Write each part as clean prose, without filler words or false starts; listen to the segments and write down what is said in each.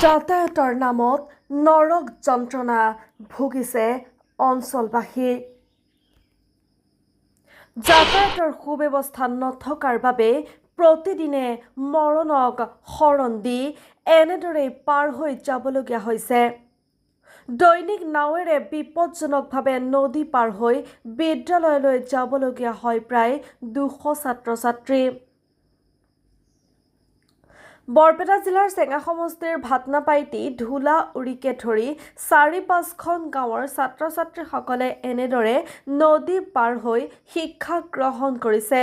যাতায়াতৰ নামত নৰক যন্ত্ৰণা ভুগিছে অঞ্চলবাসী। যাতায়াতৰ সুব্যৱস্থা নথকাৰ বাবে প্ৰতিদিনে মৰণক শৰণ দি এনেদৰে পাৰ হৈ যাবলগীয়া হৈছে। দৈনিক নাৱেৰে বিপদজনকভাৱে নদী পাৰ হৈ বিদ্যালয়লৈ যাবলগীয়া হয় প্ৰায় 200 ছাত্ৰ-ছাত্ৰী। বৰপেটা জিলাৰ চেঙা সমষ্টিৰ ভাতনাপাইটি, ধুলা উৰিকে ধৰি 4-5খন গাঁৱৰ ছাত্ৰ-ছাত্ৰীসকলে এনেদৰে নদী পাৰ হৈ শিক্ষা গ্ৰহণ কৰিছে।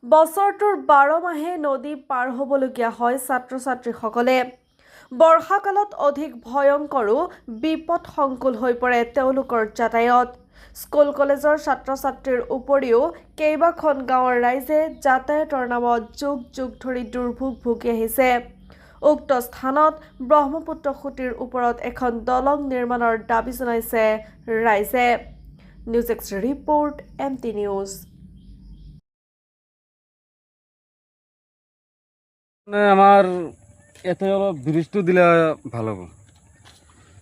বছৰটোৰ 12 মাহে নদী পাৰ হ'বলগীয়া হয় ছাত্ৰ-ছাত্ৰীসকলে। বৰ্ষাকালত অধিক ভয়ংকৰো বিপদসংকুল হৈ পৰে তেওঁলোকৰ যাতায়াত। স্কুল কলেজৰ ছাত্ৰ-ছাত্ৰীৰ উপৰিও কেইবাখন গাঁৱৰ ৰাইজে যাতায়াতৰ নামত যুগ যুগ ধৰি দুৰ্ভোগ ভুগি আহিছে। উক্ত স্থানত ব্ৰহ্মপুত্ৰ খুঁটিৰ ওপৰত এখন দলং নিৰ্মাণৰ দাবী জনাইছে ৰাইজে। News x report, MT news. আমাৰ এতে অলপ ব্ৰিজটো দিলে ভাল হ'ব।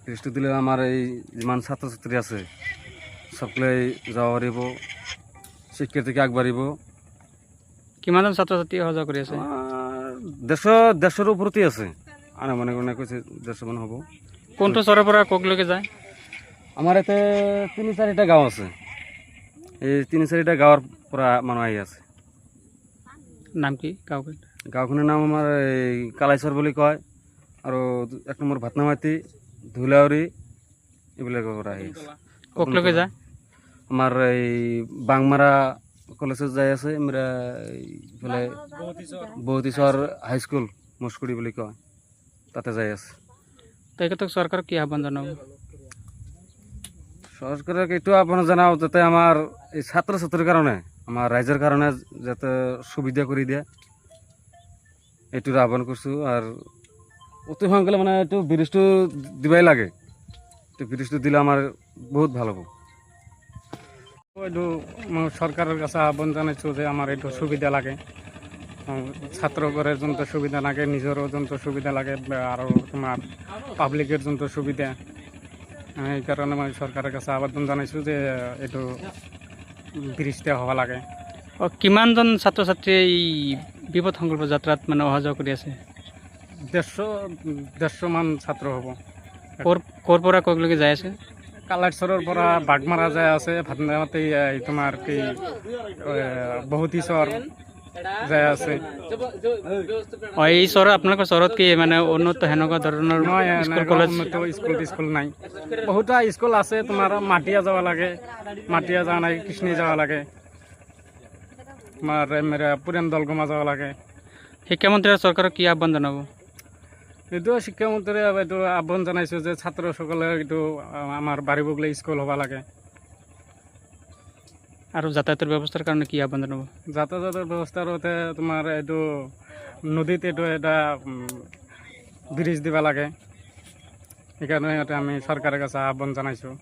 ব্ৰিজটো দিলে আমাৰ এই যিমান ছাত্ৰ ছাত্ৰী আছে সকলে যাব পাৰিব, শিক্ষাৰ থেকে আগবাঢ়িব। কিমানজন ছাত্ৰ ছাত্ৰী অহা যোৱা কৰি আছে? 150ৰ ওপৰতে আছে, আনুমানিক কৈছে 150 মান হ'ব। কোনটো চৰৰ পৰা ক'লৈকে যায়? আমাৰ ইয়াতে 3-4টা গাঁও আছে, এই 3-4টা গাঁৱৰ পৰা মানুহ আহি আছে। নাম কি গাঁওখনৰ নাম আমাৰ এই কালাইচৰ বুলি কয়, আৰু 1 নম্বৰ ভাতনামাটি, ধুলাউৰি এইবিলাকৰ পৰা আহি আছে। ক'লৈকে যায়? আমাৰ এই বাংমাৰা কলেজত যাই আছে, আমৰা এইফালে বহুতিচৰ হাইস্কুল মস্কুৰি বুলি কয়, তাতে যাই আছে। তেখেতক চৰকাৰক কি আহ্বান জনাব? চৰকাৰক এইটো আহ্বান জনাও যাতে আমাৰ এই ছাত্ৰ ছাত্ৰীৰ কাৰণে, আমাৰ ৰাইজৰ কাৰণে যাতে সুবিধা কৰি দিয়ে, এইটোৰ আহ্বান কৰিছোঁ। আৰু অতি সোনকালে মানে এইটো ব্ৰিজটো দিবাই লাগে, এইটো ব্ৰিজটো দিলে আমাৰ বহুত ভাল হ'ব। এইটো মই চৰকাৰৰ কাছে আহ্বান জনাইছোঁ যে আমাৰ এইটো সুবিধা লাগে, ছাত্ৰবোৰৰ যোনটো সুবিধা লাগে, নিজৰো যোনটো সুবিধা লাগে, আৰু তোমাৰ পাব্লিকেৰ যোনটো সুবিধা, সেইকাৰণে মই চৰকাৰৰ কাছে আবেদন জনাইছোঁ যে এইটো ব্ৰিজটা হ'ব লাগে। কিমানজন ছাত্ৰ ছাত্ৰী এই বিপদ সংকল্প যাত্ৰাত মানে অহা যোৱা কৰি আছে? 150 মান ছাত্ৰ হ'ব। ক'ৰ পৰা ক'লৈকে যাই আছে? কালাইচৰৰ পৰা বাগমাৰা যায় আছে, ভাতনামাটি তোমাৰ কি বহুতিচৰ যায় আছে। এই চহৰ, আপোনালোকৰ চহৰত কি মানে উন্নত সেনেকুৱা ধৰণৰ স্কুল কলেজ? স্কুল নাই, বহুতো স্কুল আছে, তোমাৰ মাটিয়া যাব লাগে, মাটিয়া যোৱা নাই, কৃষ্ণী যাব লাগে, তোমাৰ পুৰেণ দলগমা যাব লাগে। শিক্ষামন্ত্ৰী আৰু চৰকাৰক কি আহ্বান জনাব? এইটো শিক্ষামন্ত্ৰীয়ে এইটো আহ্বান জনাইছোঁ যে ছাত্ৰসকলে এইটো আমাৰ বাঢ়িবগলে স্কুল হ'ব লাগে। আৰু যাতায়াতৰ ব্যৱস্থাৰ কাৰণে কি আহ্বান জনাব? যাতায়াতৰ ব্যৱস্থাৰ মতে তোমাৰ এইটো নদীত এইটো এটা ব্ৰিজ দিব লাগে, সেইকাৰণে আমি চৰকাৰৰ কাছে আহ্বান জনাইছোঁ।